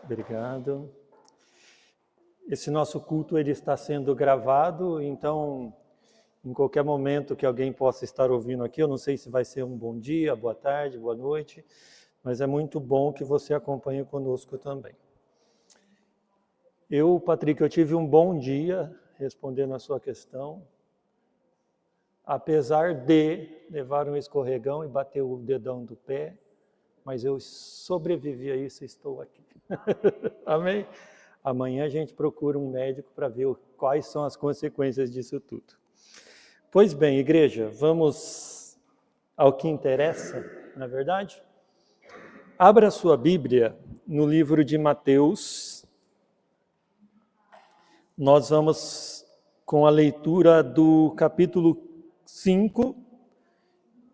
Obrigado. Esse nosso culto ele está sendo gravado, então em qualquer momento que alguém possa estar ouvindo aqui, eu não sei se vai ser um bom dia, boa tarde, boa noite, mas é muito bom que você acompanhe conosco também. Patrick, eu tive um bom dia respondendo a sua questão, apesar de levar um escorregão e bater o dedão do pé, mas eu sobrevivi a isso e estou aqui. Amém? Amanhã a gente procura um médico para ver quais são as consequências disso tudo. Pois bem, igreja, vamos ao que interessa, não é verdade? Abra sua Bíblia no livro de Mateus. Nós vamos com a leitura do capítulo 5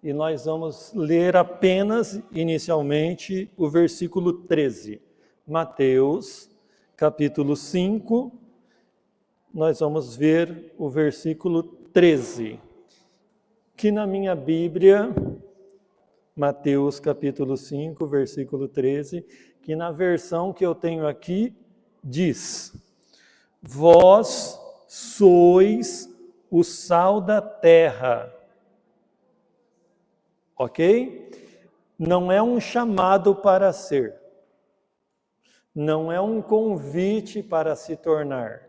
e nós vamos ler apenas, inicialmente, o versículo 13. Mateus, capítulo 5, nós vamos ver o versículo 13, que na minha Bíblia, Mateus capítulo 5, versículo 13, que na versão que eu tenho aqui, diz: Vós sois o sal da terra. Ok? Não é um chamado para ser. Não é um convite para se tornar.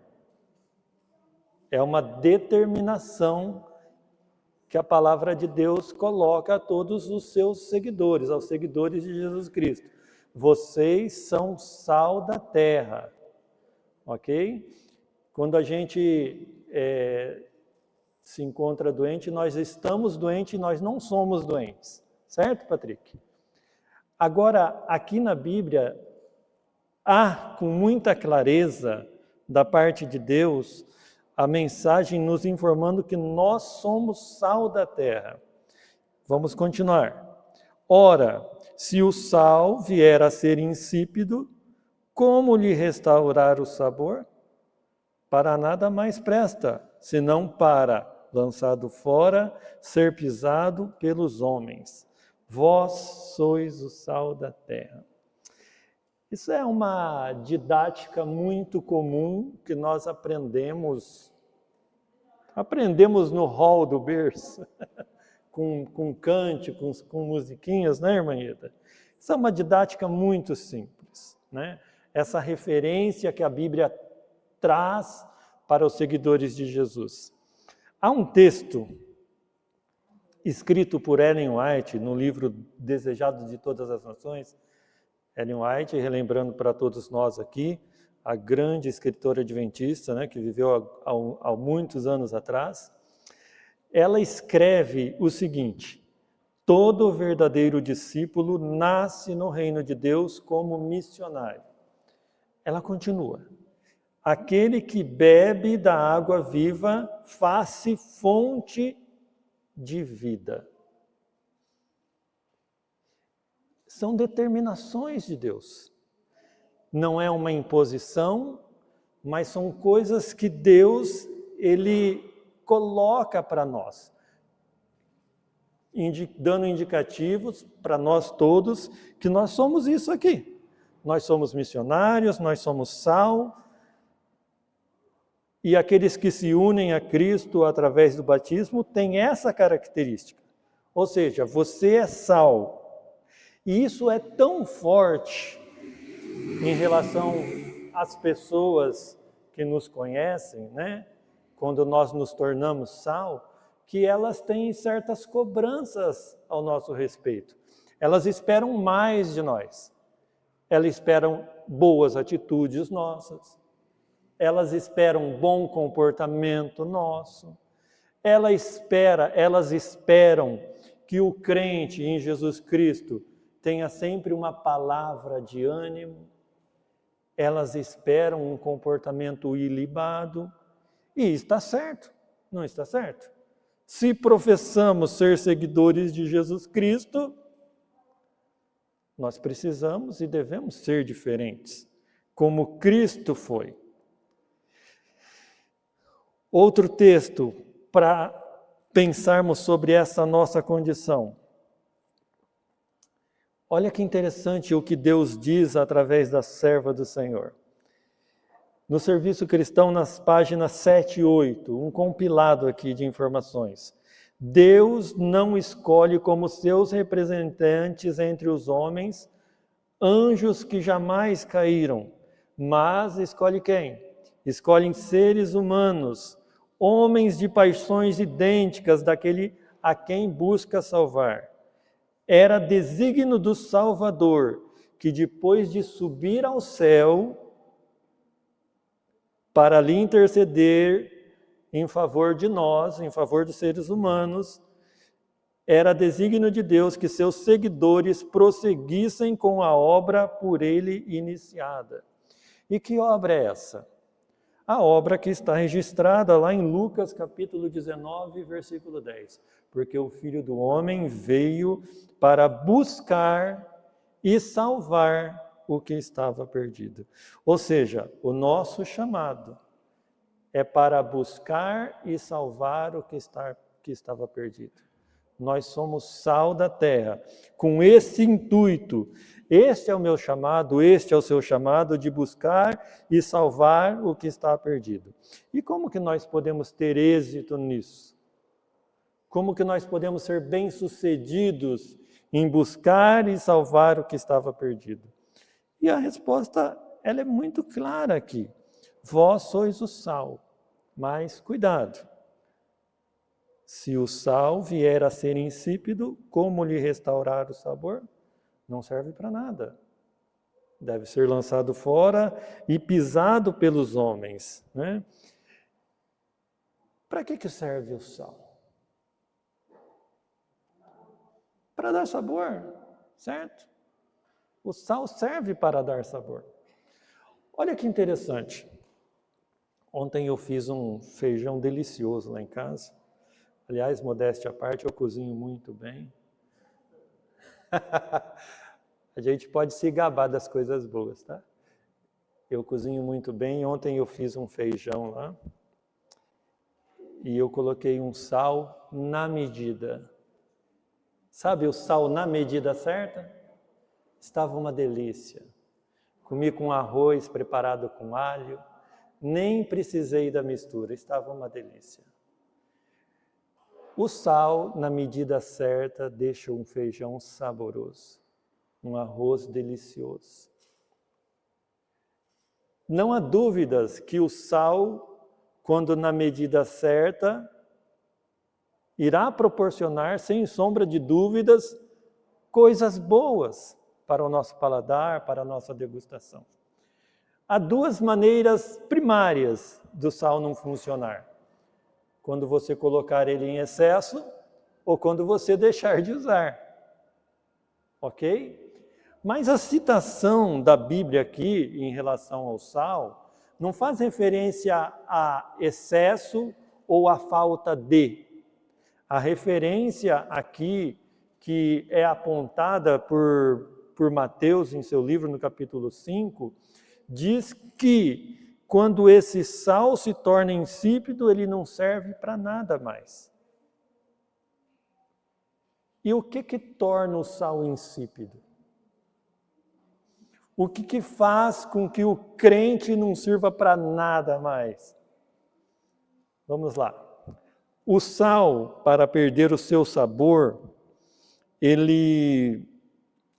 É uma determinação que a palavra de Deus coloca a todos os seus seguidores, aos seguidores de Jesus Cristo. Vocês são sal da terra. Ok? Quando a gente se encontra doente, nós estamos doentes e nós não somos doentes. Certo, Patrick? Agora, aqui na Bíblia, há com muita clareza da parte de Deus a mensagem nos informando que nós somos sal da terra. Vamos continuar. Ora, se o sal vier a ser insípido, como lhe restaurar o sabor? Para nada mais presta, senão para, lançado fora, ser pisado pelos homens. Vós sois o sal da terra. Isso é uma didática muito comum que nós aprendemos no hall do berço, com cânticos, com musiquinhas, né, irmã Ida? Isso é uma didática muito simples, né? Essa referência que a Bíblia traz para os seguidores de Jesus. Há um texto escrito por Ellen White no livro Desejado de Todas as Nações. Ellen White, relembrando para todos nós aqui, a grande escritora adventista, né, que viveu há muitos anos atrás, ela escreve o seguinte: todo verdadeiro discípulo nasce no reino de Deus como missionário. Ela continua: aquele que bebe da água viva faz-se fonte de vida. São determinações de Deus. Não é uma imposição, mas são coisas que Deus, Ele coloca para nós, dando indicativos para nós todos que nós somos isso aqui. Nós somos missionários, nós somos sal, e aqueles que se unem a Cristo através do batismo têm essa característica. Ou seja, você é sal. E isso é tão forte em relação às pessoas que nos conhecem, né? Quando nós nos tornamos sal, que elas têm certas cobranças ao nosso respeito. Elas esperam mais de nós. Elas esperam boas atitudes nossas. Elas esperam bom comportamento nosso. Elas esperam que o crente em Jesus Cristo tenha sempre uma palavra de ânimo. Elas esperam um comportamento ilibado. E está certo, não está certo? Se professamos ser seguidores de Jesus Cristo, nós precisamos e devemos ser diferentes, como Cristo foi. Outro texto para pensarmos sobre essa nossa condição. Olha que interessante o que Deus diz através da serva do Senhor. No Serviço Cristão, nas páginas 7 e 8, um compilado aqui de informações. Deus não escolhe como seus representantes entre os homens anjos que jamais caíram, mas escolhe quem? Escolhem seres humanos, homens de paixões idênticas daquele a quem busca salvar. Era desígnio do Salvador que depois de subir ao céu para ali interceder em favor de nós, em favor dos seres humanos, era desígnio de Deus que seus seguidores prosseguissem com a obra por ele iniciada. E que obra é essa? A obra que está registrada lá em Lucas capítulo 19, versículo 10. Porque o Filho do Homem veio para buscar e salvar o que estava perdido. Ou seja, o nosso chamado é para buscar e salvar o que estava perdido. Nós somos sal da terra, com esse intuito. Este é o meu chamado, este é o seu chamado de buscar e salvar o que está perdido. E como que nós podemos ter êxito nisso? Como que nós podemos ser bem-sucedidos em buscar e salvar o que estava perdido? E a resposta, ela é muito clara aqui. Vós sois o sal, mas cuidado. Se o sal vier a ser insípido, como lhe restaurar o sabor? Não serve para nada. Deve ser lançado fora e pisado pelos homens, né? Para que serve o sal? Para dar sabor, certo? O sal serve para dar sabor. Olha que interessante. Ontem eu fiz um feijão delicioso lá em casa. Aliás, modéstia à parte, eu cozinho muito bem. A gente pode se gabar das coisas boas, tá? Eu cozinho muito bem. Ontem eu fiz um feijão lá e eu coloquei um sal na medida. Sabe o sal na medida certa? Estava uma delícia. Comi com arroz preparado com alho. Nem precisei da mistura, estava uma delícia. O sal, na medida certa, deixa um feijão saboroso, um arroz delicioso. Não há dúvidas que o sal, quando na medida certa, irá proporcionar, sem sombra de dúvidas, coisas boas para o nosso paladar, para a nossa degustação. Há duas maneiras primárias do sal não funcionar. Quando você colocar ele em excesso ou quando você deixar de usar. Ok? Mas a citação da Bíblia aqui em relação ao sal não faz referência a excesso ou a falta de. A referência aqui que é apontada por Mateus em seu livro no capítulo 5, diz que quando esse sal se torna insípido, ele não serve para nada mais. E o que torna o sal insípido? O que faz com que o crente não sirva para nada mais? Vamos lá. O sal, para perder o seu sabor,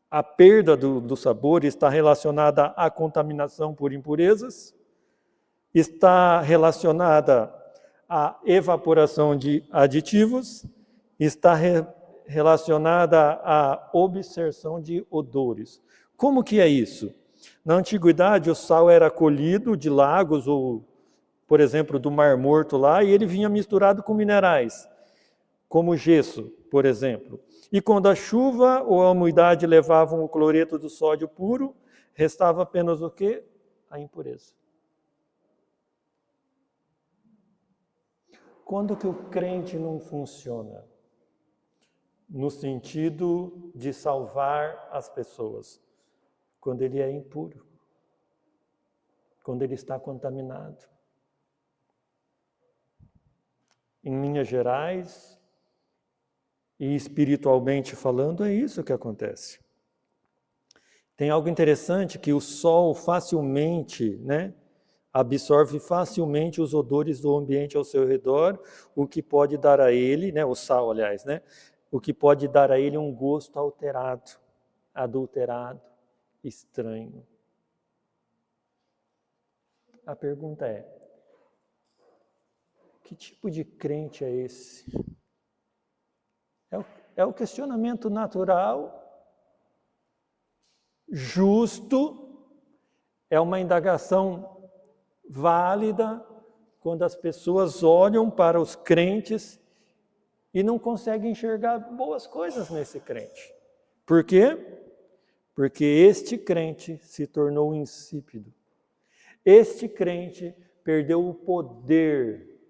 a perda do sabor está relacionada à contaminação por impurezas, está relacionada à evaporação de aditivos, está relacionada à obserção de odores. Como que é isso? Na antiguidade, o sal era colhido de lagos ou, por exemplo, do Mar Morto lá, e ele vinha misturado com minerais, como gesso, por exemplo. E quando a chuva ou a umidade levavam o cloreto do sódio puro, restava apenas o quê? A impureza. Quando que o crente não funciona? No sentido de salvar as pessoas. Quando ele é impuro. Quando ele está contaminado. Em linhas gerais e espiritualmente falando, é isso que acontece. Tem algo interessante que o sol facilmente, absorve facilmente os odores do ambiente ao seu redor, o que pode dar a ele, o sal, aliás, o que pode dar a ele um gosto alterado, adulterado, estranho. A pergunta é: que tipo de crente é esse? É o questionamento natural, justo, é uma indagação válida quando as pessoas olham para os crentes e não conseguem enxergar boas coisas nesse crente. Por quê? Porque este crente se tornou insípido. Este crente perdeu o poder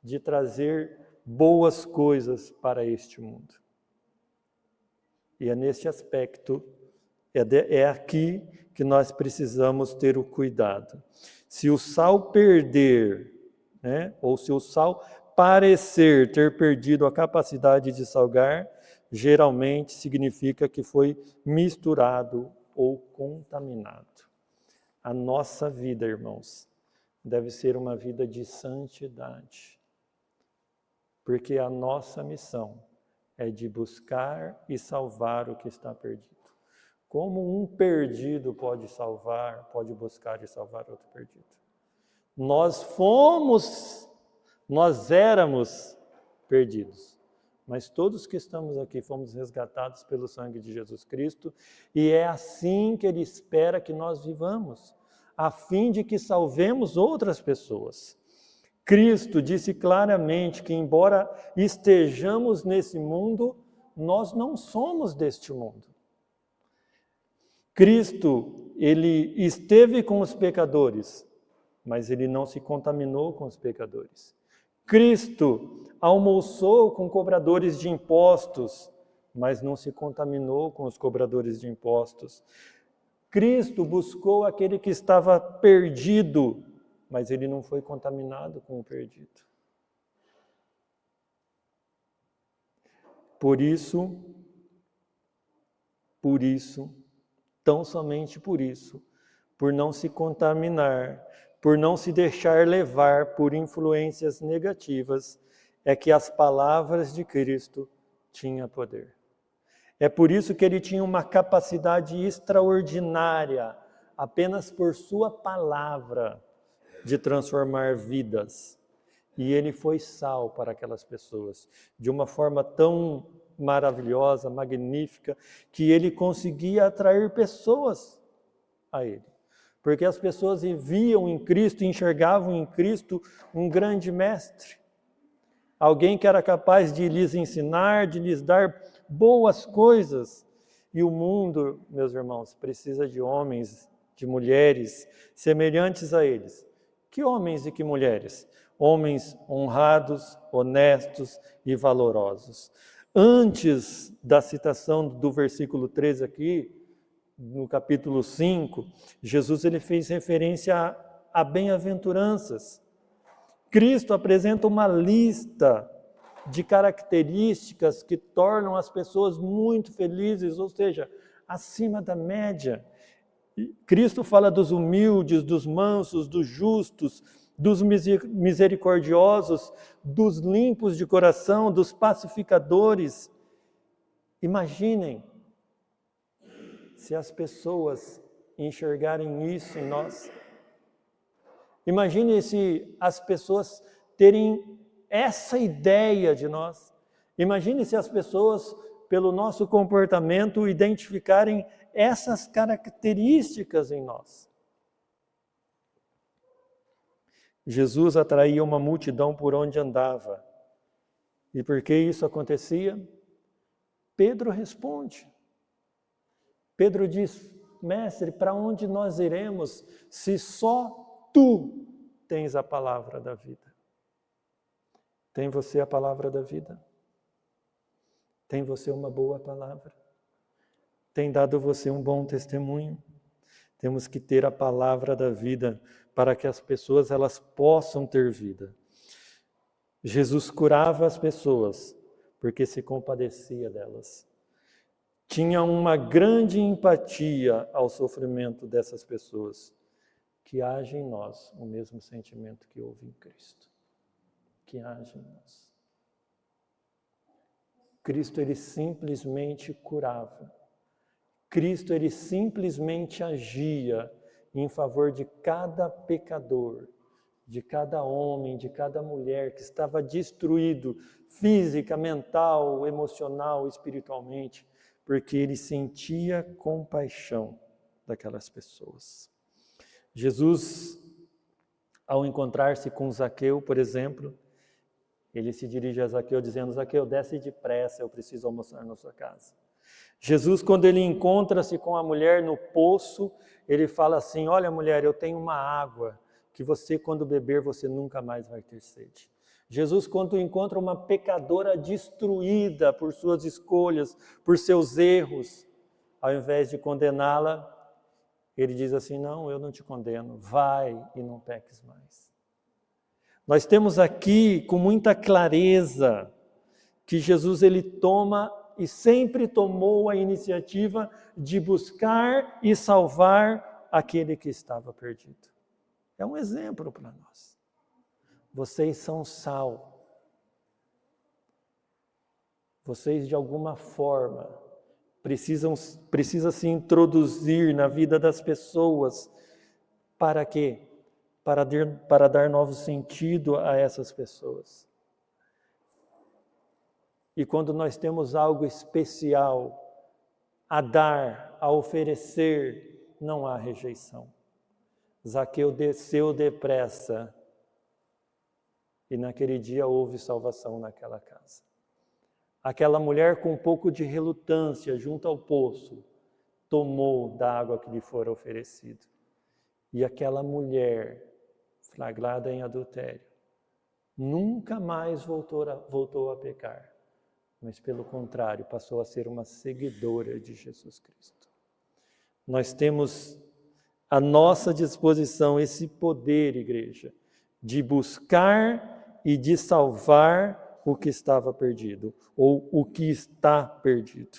de trazer boas coisas para este mundo. E é neste aspecto, é aqui que nós precisamos ter o cuidado. Se o sal perder, ou se o sal parecer ter perdido a capacidade de salgar, geralmente significa que foi misturado ou contaminado. A nossa vida, irmãos, deve ser uma vida de santidade, porque a nossa missão é de buscar e salvar o que está perdido. Como um perdido pode buscar e salvar outro perdido? Nós éramos perdidos, mas todos que estamos aqui fomos resgatados pelo sangue de Jesus Cristo, e é assim que Ele espera que nós vivamos, a fim de que salvemos outras pessoas. Cristo disse claramente que, embora estejamos nesse mundo, nós não somos deste mundo. Cristo, Ele esteve com os pecadores, mas Ele não se contaminou com os pecadores. Cristo almoçou com cobradores de impostos, mas não se contaminou com os cobradores de impostos. Cristo buscou aquele que estava perdido, mas Ele não foi contaminado com o perdido. Por isso, tão somente por isso, por não se contaminar, por não se deixar levar por influências negativas, é que as palavras de Cristo tinham poder. É por isso que Ele tinha uma capacidade extraordinária, apenas por sua palavra, de transformar vidas. E Ele foi sal para aquelas pessoas, de uma forma tão maravilhosa, magnífica, que Ele conseguia atrair pessoas a Ele. Porque as pessoas viam em Cristo, enxergavam em Cristo um grande mestre. Alguém que era capaz de lhes ensinar, de lhes dar boas coisas. E o mundo, meus irmãos, precisa de homens, de mulheres semelhantes a eles. Que homens e que mulheres? Homens honrados, honestos e valorosos. Antes da citação do versículo 13 aqui, no capítulo 5, Jesus ele fez referência a bem-aventuranças. Cristo apresenta uma lista de características que tornam as pessoas muito felizes, ou seja, acima da média. Cristo fala dos humildes, dos mansos, dos justos, dos misericordiosos, dos limpos de coração, dos pacificadores. Imaginem se as pessoas enxergarem isso em nós. Imagine se as pessoas terem essa ideia de nós. Imagine se as pessoas, pelo nosso comportamento, identificarem essas características em nós. Jesus atraía uma multidão por onde andava. E por que isso acontecia? Pedro responde. Pedro diz: Mestre, para onde nós iremos se só Tu tens a palavra da vida? Tem você a palavra da vida? Tem você uma boa palavra? Tem dado você um bom testemunho? Temos que ter a palavra da vida para que as pessoas elas possam ter vida. Jesus curava as pessoas porque se compadecia delas. tinha uma grande empatia ao sofrimento dessas pessoas. Que haja em nós o mesmo sentimento que houve em Cristo. Que haja em nós. Cristo, ele simplesmente curava. Cristo, ele simplesmente agia em favor de cada pecador, de cada homem, de cada mulher que estava destruído física, mental, emocional, espiritualmente, porque ele sentia compaixão daquelas pessoas. Jesus, ao encontrar-se com Zaqueu, por exemplo, ele se dirige a Zaqueu dizendo: Zaqueu, desce depressa, eu preciso almoçar na sua casa. Jesus, quando ele encontra-se com a mulher no poço, ele fala assim: olha, mulher, eu tenho uma água que você, quando beber, você nunca mais vai ter sede. Jesus, quando encontra uma pecadora destruída por suas escolhas, por seus erros, ao invés de condená-la, ele diz assim: não, eu não te condeno, vai e não peques mais. Nós temos aqui, com muita clareza, que Jesus, ele toma e sempre tomou a iniciativa de buscar e salvar aquele que estava perdido. É um exemplo para nós. Vocês são sal. Vocês, de alguma forma, precisam se introduzir na vida das pessoas. Para quê? Para dar novo sentido a essas pessoas. E quando nós temos algo especial a dar, a oferecer, não há rejeição. Zaqueu desceu depressa e naquele dia houve salvação naquela casa. Aquela mulher, com um pouco de relutância junto ao poço, tomou da água que lhe fora oferecido. E aquela mulher, flagrada em adultério, nunca mais voltou a pecar, mas pelo contrário, passou a ser uma seguidora de Jesus Cristo. Nós temos à nossa disposição esse poder, igreja, de buscar e de salvar o que estava perdido, ou o que está perdido.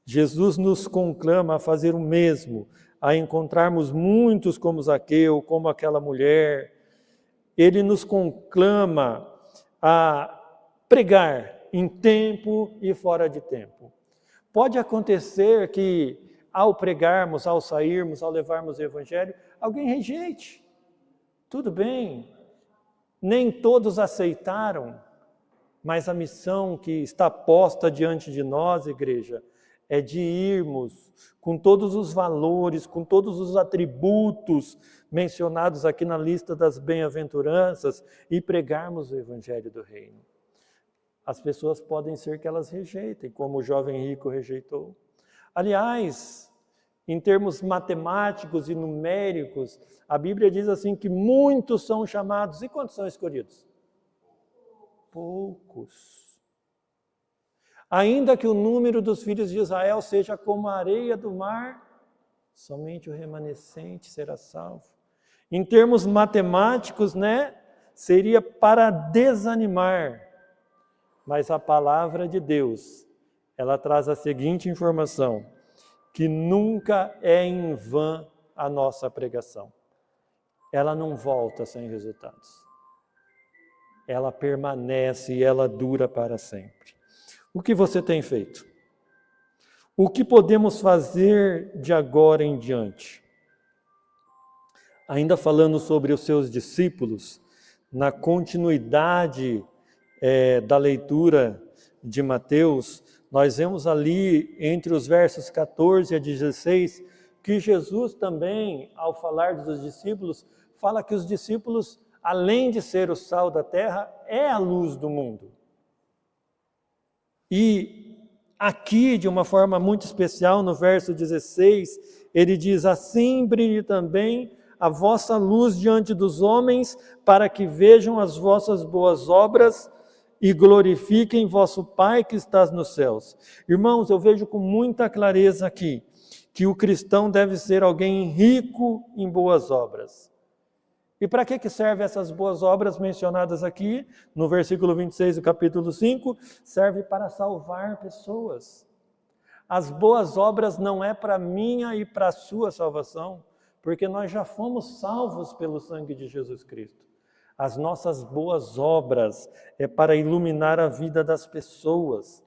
Jesus nos conclama a fazer o mesmo, a encontrarmos muitos como Zaqueu, como aquela mulher. Ele nos conclama a pregar em tempo e fora de tempo. Pode acontecer que, ao pregarmos, ao sairmos, ao levarmos o Evangelho, alguém rejeite. Tudo bem, nem todos aceitaram, mas a missão que está posta diante de nós, igreja, é de irmos com todos os valores, com todos os atributos mencionados aqui na lista das bem-aventuranças e pregarmos o Evangelho do Reino. As pessoas podem ser que elas rejeitem, como o jovem rico rejeitou. Aliás, em termos matemáticos e numéricos, a Bíblia diz assim que muitos são chamados. E quantos são escolhidos? Poucos. Ainda que o número dos filhos de Israel seja como a areia do mar, somente o remanescente será salvo. Em termos matemáticos, seria para desanimar. Mas a palavra de Deus, ela traz a seguinte informação: que nunca é em vão a nossa pregação. Ela não volta sem resultados. Ela permanece e ela dura para sempre. O que você tem feito? O que podemos fazer de agora em diante? Ainda falando sobre os seus discípulos, na continuidade da leitura de Mateus, nós vemos ali, entre os versos 14 a 16, que Jesus também, ao falar dos discípulos, fala que os discípulos, além de ser o sal da terra, é a luz do mundo. E aqui, de uma forma muito especial, no verso 16, ele diz: assim brilhe também a vossa luz diante dos homens, para que vejam as vossas boas obras e glorifiquem vosso Pai que estás nos céus. Irmãos, eu vejo com muita clareza aqui que o cristão deve ser alguém rico em boas obras. E para que servem essas boas obras mencionadas aqui, no versículo 26 do capítulo 5? Serve para salvar pessoas. As boas obras não é para minha e para a sua salvação, porque nós já fomos salvos pelo sangue de Jesus Cristo. As nossas boas obras é para iluminar a vida das pessoas.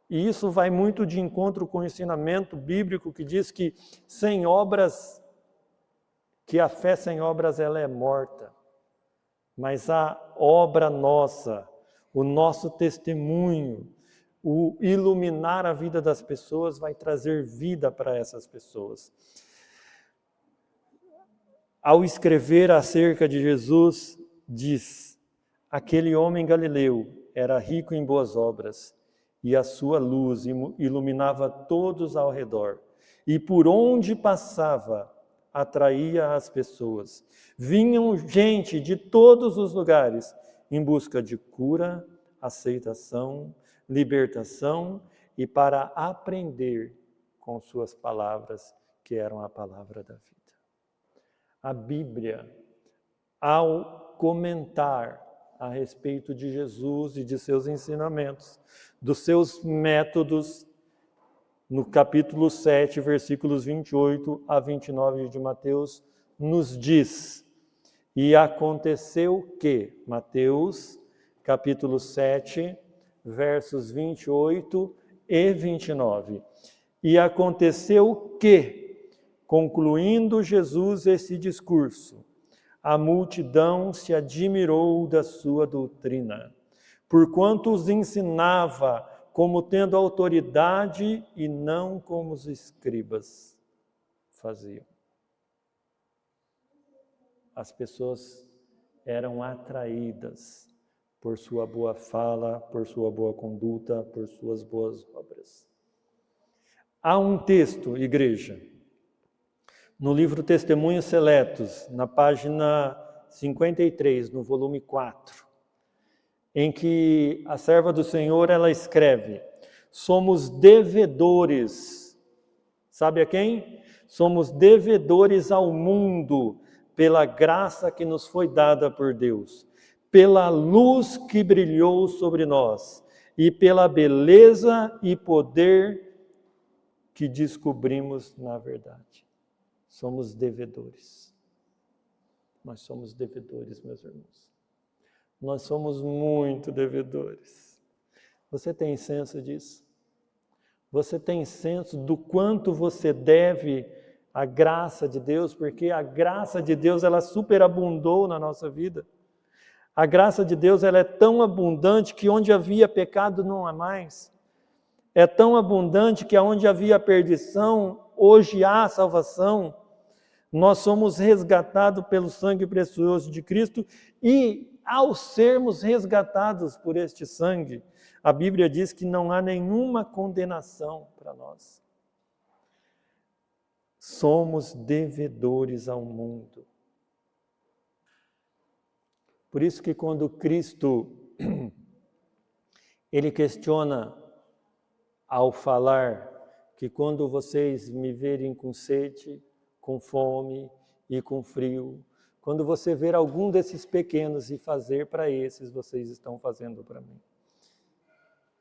E isso vai muito de encontro com o ensinamento bíblico que diz que sem obras, que a fé sem obras ela é morta. Mas a obra nossa, o nosso testemunho, o iluminar a vida das pessoas vai trazer vida para essas pessoas. Ao escrever acerca de Jesus, diz: aquele homem galileu era rico em boas obras, e a sua luz iluminava todos ao redor. E por onde passava, atraía as pessoas. Vinham gente de todos os lugares em busca de cura, aceitação, libertação e para aprender com suas palavras, que eram a palavra da vida. A Bíblia, ao comentar a respeito de Jesus e de seus ensinamentos, dos seus métodos, no capítulo 7, versículos 28 a 29 de Mateus, nos diz: e aconteceu que, Mateus, capítulo 7, versos 28 e 29, e aconteceu que, concluindo Jesus esse discurso, a multidão se admirou da sua doutrina, porquanto os ensinava como tendo autoridade e não como os escribas faziam. As pessoas eram atraídas por sua boa fala, por sua boa conduta, por suas boas obras. Há um texto, igreja, no livro Testemunhos Seletos, na página 53, no volume 4, em que a serva do Senhor, ela escreve: somos devedores, sabe a quem? Somos devedores ao mundo, pela graça que nos foi dada por Deus, pela luz que brilhou sobre nós, e pela beleza e poder que descobrimos na verdade. Somos devedores. Nós somos devedores, meus irmãos. Nós somos muito devedores. Você tem senso disso? Você tem senso do quanto você deve à graça de Deus? Porque a graça de Deus, ela superabundou na nossa vida. A graça de Deus, ela é tão abundante que onde havia pecado não há mais. É tão abundante que onde havia perdição, hoje há salvação. Nós somos resgatados pelo sangue precioso de Cristo e, ao sermos resgatados por este sangue, a Bíblia diz que não há nenhuma condenação para nós. Somos devedores ao mundo. Por isso que quando Cristo, ele questiona ao falar que quando vocês me verem com sede, com fome e com frio, quando você ver algum desses pequenos e fazer para esses, vocês estão fazendo para mim.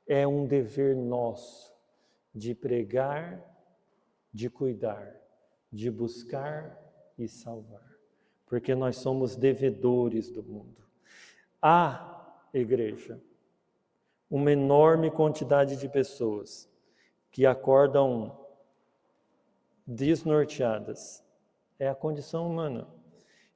É um dever nosso de pregar, de cuidar, de buscar e salvar, porque nós somos devedores do mundo. Há, igreja, uma enorme quantidade de pessoas que acordam desnorteadas. É a condição humana.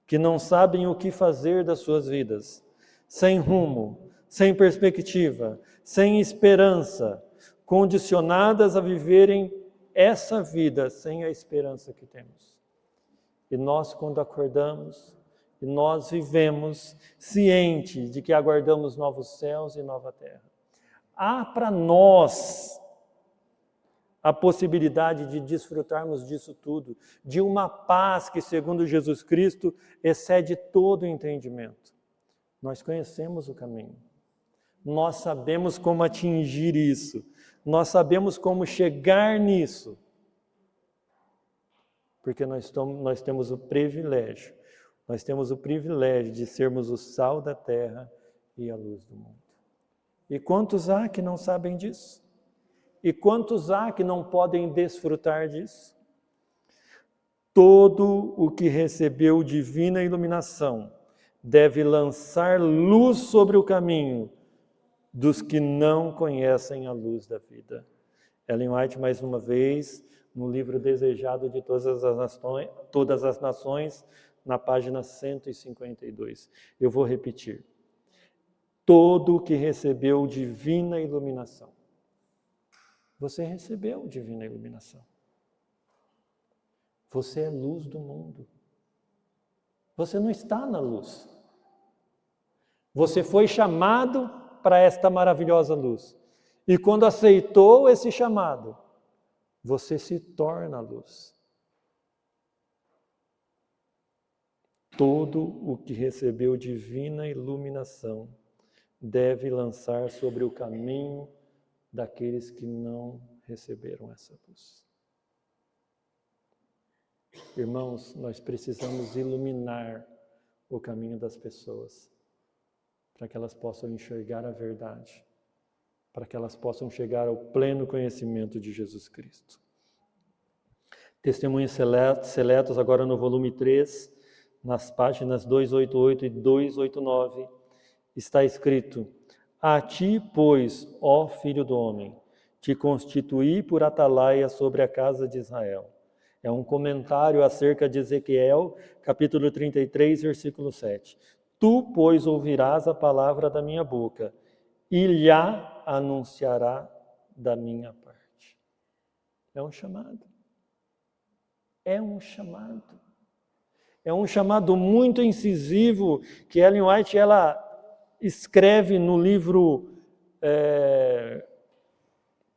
Que não sabem o que fazer das suas vidas. Sem rumo, sem perspectiva, sem esperança. Condicionadas a viverem essa vida sem a esperança que temos. E nós, quando acordamos, e nós vivemos ciente de que aguardamos novos céus e nova terra. Há para nós a possibilidade de desfrutarmos disso tudo, de uma paz que, segundo Jesus Cristo, excede todo o entendimento. Nós conhecemos o caminho. Nós sabemos como atingir isso. Nós sabemos como chegar nisso. Porque nós temos o privilégio. Nós temos o privilégio de sermos o sal da terra e a luz do mundo. E quantos há que não sabem disso? E quantos há que não podem desfrutar disso? Todo o que recebeu divina iluminação deve lançar luz sobre o caminho dos que não conhecem a luz da vida. Ellen White, mais uma vez, no livro Desejado de Todas as Nações, na página 152. Eu vou repetir. Todo o que recebeu divina iluminação. Você recebeu divina iluminação. Você é luz do mundo. Você não está na luz. Você foi chamado para esta maravilhosa luz. E quando aceitou esse chamado, você se torna luz. Todo o que recebeu divina iluminação deve lançar sobre o caminho daqueles que não receberam essa luz. Irmãos, nós precisamos iluminar o caminho das pessoas, para que elas possam enxergar a verdade, para que elas possam chegar ao pleno conhecimento de Jesus Cristo. Testemunhos seletos, agora no volume 3, nas páginas 288 e 289, está escrito: A ti, pois, ó Filho do homem, te constituí por atalaia sobre a casa de Israel. É um comentário acerca de Ezequiel, capítulo 33, versículo 7. Tu, pois, ouvirás a palavra da minha boca, e lhe anunciará da minha parte. É um chamado. É um chamado. É um chamado muito incisivo que Ellen White ela escreve no livro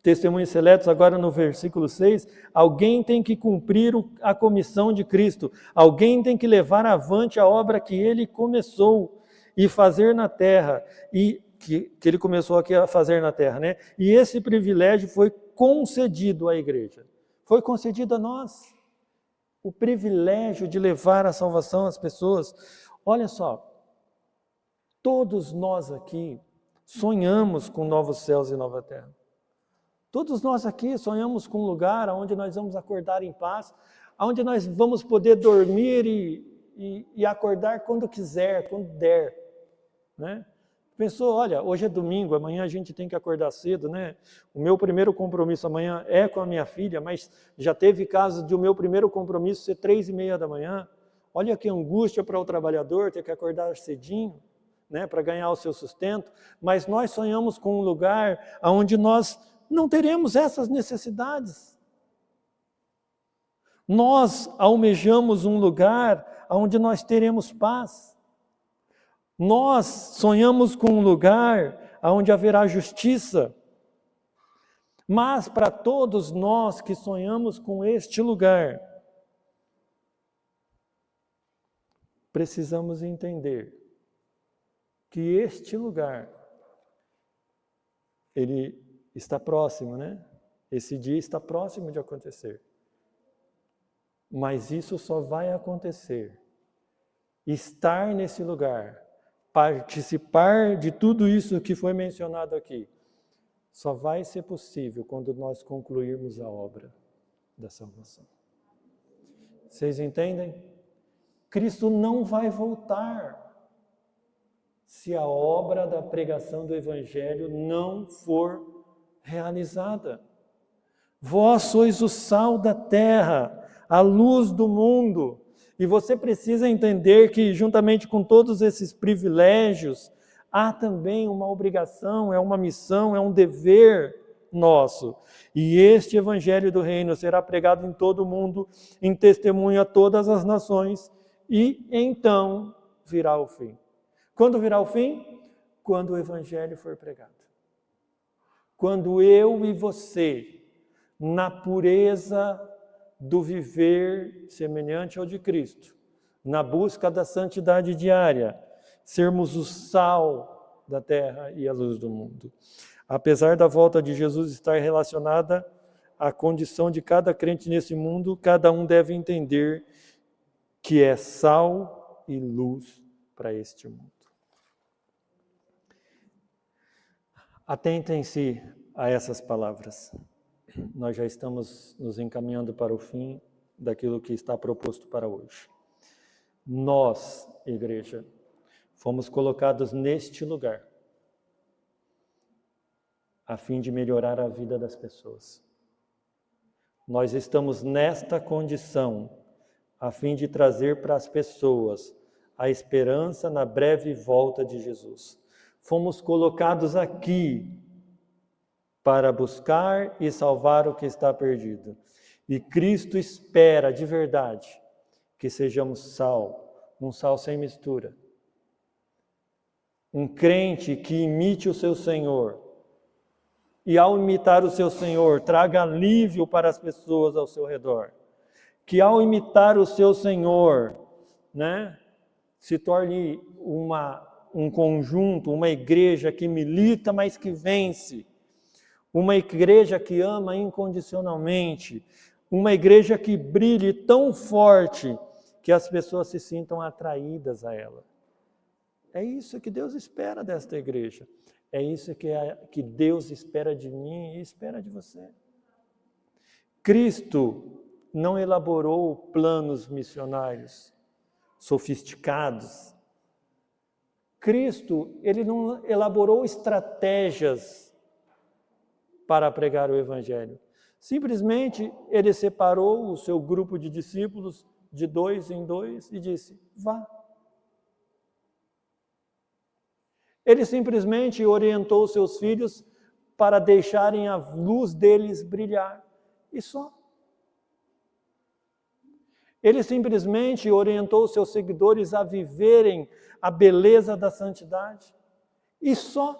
Testemunhos Seletos, agora no versículo 6, alguém tem que cumprir a comissão de Cristo, alguém tem que levar avante a obra que ele começou e fazer na terra, e que ele começou aqui a fazer na terra, né? E esse privilégio foi concedido à igreja, foi concedido a nós, o privilégio de levar a salvação às pessoas. Olha só, todos nós aqui sonhamos com novos céus e nova terra. Todos nós aqui sonhamos com um lugar onde nós vamos acordar em paz, onde nós vamos poder dormir e acordar quando quiser, quando der, né? Pensou, olha, hoje é domingo, amanhã a gente tem que acordar cedo, né? O meu primeiro compromisso amanhã é com a minha filha, mas já teve casos de o meu primeiro compromisso ser 3:30 da manhã. Olha que angústia para o trabalhador ter que acordar cedinho, né, para ganhar o seu sustento. Mas nós sonhamos com um lugar onde nós não teremos essas necessidades. Nós almejamos um lugar onde nós teremos paz. Nós sonhamos com um lugar onde haverá justiça. Mas para todos nós que sonhamos com este lugar, precisamos entender que este lugar, ele está próximo, né? Esse dia está próximo de acontecer. Mas isso só vai acontecer. Estar nesse lugar, participar de tudo isso que foi mencionado aqui, só vai ser possível quando nós concluirmos a obra da salvação. Vocês entendem? Cristo não vai voltar se a obra da pregação do Evangelho não for realizada. Vós sois o sal da terra, a luz do mundo. E você precisa entender que, juntamente com todos esses privilégios, há também uma obrigação, é uma missão, é um dever nosso. E este Evangelho do Reino será pregado em todo o mundo, em testemunho a todas as nações, e então virá o fim. Quando virá o fim? Quando o Evangelho for pregado. Quando eu e você, na pureza do viver semelhante ao de Cristo, na busca da santidade diária, sermos o sal da terra e a luz do mundo. Apesar da volta de Jesus estar relacionada à condição de cada crente nesse mundo, cada um deve entender que é sal e luz para este mundo. Atentem-se a essas palavras. nós já estamos nos encaminhando para o fim daquilo que está proposto para hoje. Nós, igreja, fomos colocados neste lugar a fim de melhorar a vida das pessoas. Nós estamos nesta condição a fim de trazer para as pessoas a esperança na breve volta de Jesus. Fomos colocados aqui para buscar e salvar o que está perdido. E Cristo espera de verdade que sejamos sal, um sal sem mistura. Um crente que imite o seu Senhor e ao imitar o seu Senhor traga alívio para as pessoas ao seu redor. Que ao imitar o seu Senhor, se torne um conjunto, uma igreja que milita, mas que vence. Uma igreja que ama incondicionalmente. Uma igreja que brilhe tão forte que as pessoas se sintam atraídas a ela. É isso que Deus espera desta igreja. É isso que Deus espera de mim e espera de você. Cristo não elaborou planos missionários sofisticados. Cristo, ele não elaborou estratégias para pregar o Evangelho. Simplesmente, ele separou o seu grupo de discípulos de 2 em 2 e disse, vá. Ele simplesmente orientou seus filhos para deixarem a luz deles brilhar. E só. Ele simplesmente orientou seus seguidores a viverem a beleza da santidade. E só.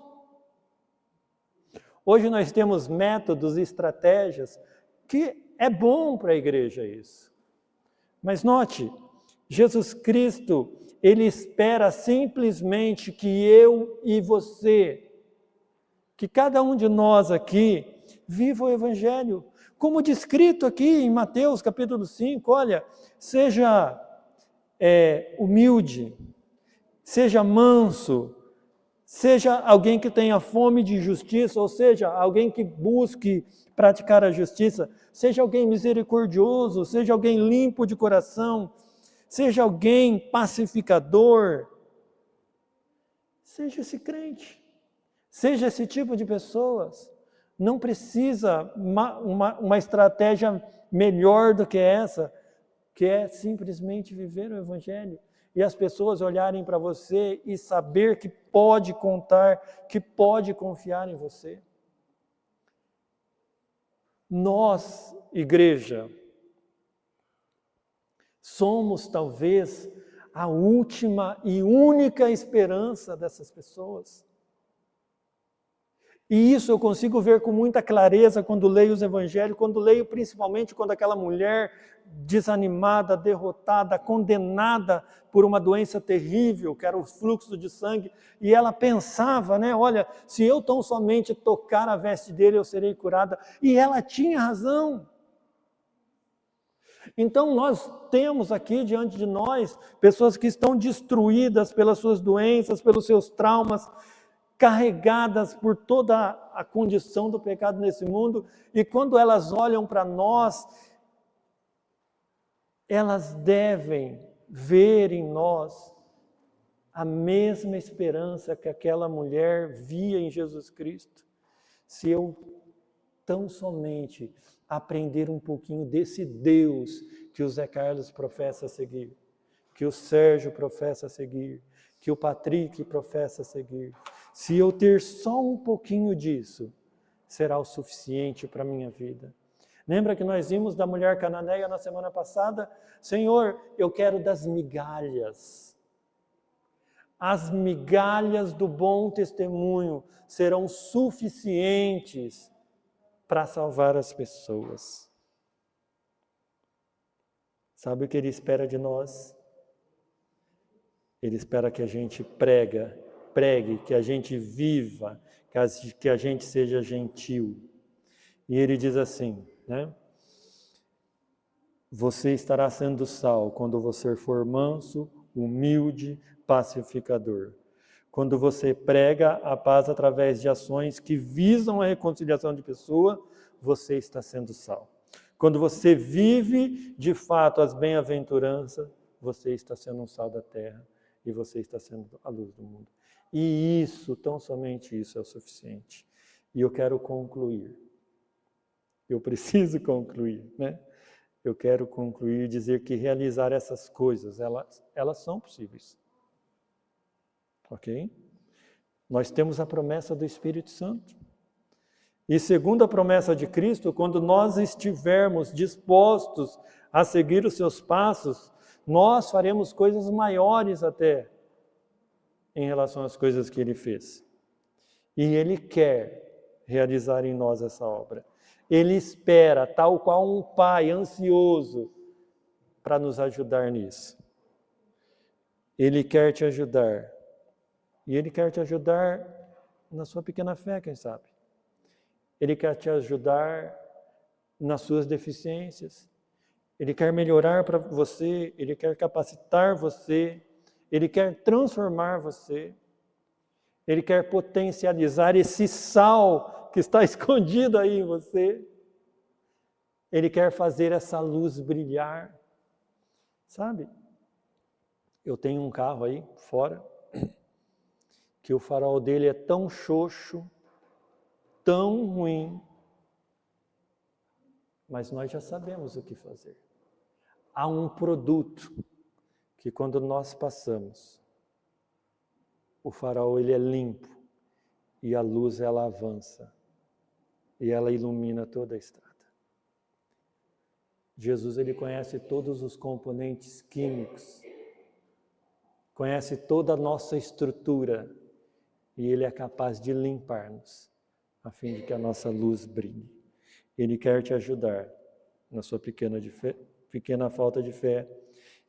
Hoje nós temos métodos e estratégias que é bom para a igreja isso. Mas note, Jesus Cristo, ele espera simplesmente que eu e você, que cada um de nós aqui, viva o Evangelho. Como descrito aqui em Mateus capítulo 5, olha, seja humilde, seja manso, seja alguém que tenha fome de justiça, ou seja, alguém que busque praticar a justiça, seja alguém misericordioso, seja alguém limpo de coração, seja alguém pacificador, seja esse crente, seja esse tipo de pessoas. Não precisa uma estratégia melhor do que essa, que é simplesmente viver o Evangelho. E as pessoas olharem para você e saber que pode contar, que pode confiar em você. Nós, igreja, somos talvez a última e única esperança dessas pessoas. E isso eu consigo ver com muita clareza quando leio os evangelhos, quando leio principalmente quando aquela mulher desanimada, derrotada, condenada por uma doença terrível, que era o fluxo de sangue, e ela pensava, olha, se eu tão somente tocar a veste dele, eu serei curada. E ela tinha razão. Então nós temos aqui diante de nós pessoas que estão destruídas pelas suas doenças, pelos seus traumas, carregadas por toda a condição do pecado nesse mundo, e quando elas olham para nós, elas devem ver em nós a mesma esperança que aquela mulher via em Jesus Cristo. Se eu tão somente aprender um pouquinho desse Deus que o Zé Carlos professa seguir, que o Sérgio professa seguir, que o Patrick professa seguir, se eu ter só um pouquinho disso, será o suficiente para a minha vida. Lembra que nós vimos da mulher cananeia na semana passada? Senhor, eu quero das migalhas. As migalhas do bom testemunho serão suficientes para salvar as pessoas. Sabe o que Ele espera de nós? Ele espera que a gente pregue, que a gente viva, que a gente seja gentil. E Ele diz assim, você estará sendo sal quando você for manso, humilde, pacificador. Quando você prega a paz através de ações que visam a reconciliação de pessoa, você está sendo sal. Quando você vive de fato as bem-aventuranças, você está sendo um sal da terra e você está sendo a luz do mundo. E isso, tão somente isso é o suficiente. E eu quero concluir. Eu preciso concluir, né? Eu quero concluir e dizer que realizar essas coisas, elas são possíveis. Ok? Nós temos a promessa do Espírito Santo. E segundo a promessa de Cristo, quando nós estivermos dispostos a seguir os seus passos, nós faremos coisas maiores até em relação às coisas que Ele fez. E Ele quer realizar em nós essa obra. Ele espera, tal qual um pai ansioso, para nos ajudar nisso. Ele quer te ajudar. E Ele quer te ajudar na sua pequena fé, quem sabe. Ele quer te ajudar nas suas deficiências. Ele quer melhorar para você, Ele quer capacitar você, Ele quer transformar você. Ele quer potencializar esse sal que está escondido aí em você. Ele quer fazer essa luz brilhar. Sabe? Eu tenho um carro aí fora, que o farol dele é tão xoxo, tão ruim, mas nós já sabemos o que fazer. Há um produto que quando nós passamos, o farol ele é limpo e a luz ela avança e ela ilumina toda a estrada. Jesus ele conhece todos os componentes químicos, conhece toda a nossa estrutura e ele é capaz de limpar-nos a fim de que a nossa luz brilhe. Ele quer te ajudar na sua pequena falta de fé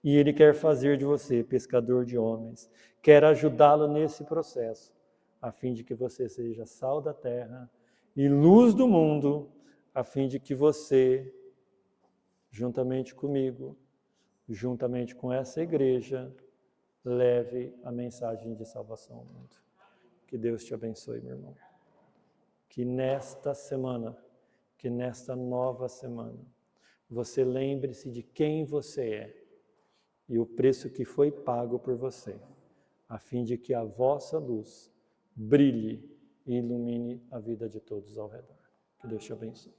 e ele quer fazer de você pescador de homens, quer ajudá-lo nesse processo, a fim de que você seja sal da terra e luz do mundo, a fim de que você, juntamente comigo, juntamente com essa igreja, leve a mensagem de salvação ao mundo. Que Deus te abençoe, meu irmão. Que nesta semana, que nesta nova semana, você lembre-se de quem você é e o preço que foi pago por você, a fim de que a vossa luz brilhe e ilumine a vida de todos ao redor. Que Deus te abençoe.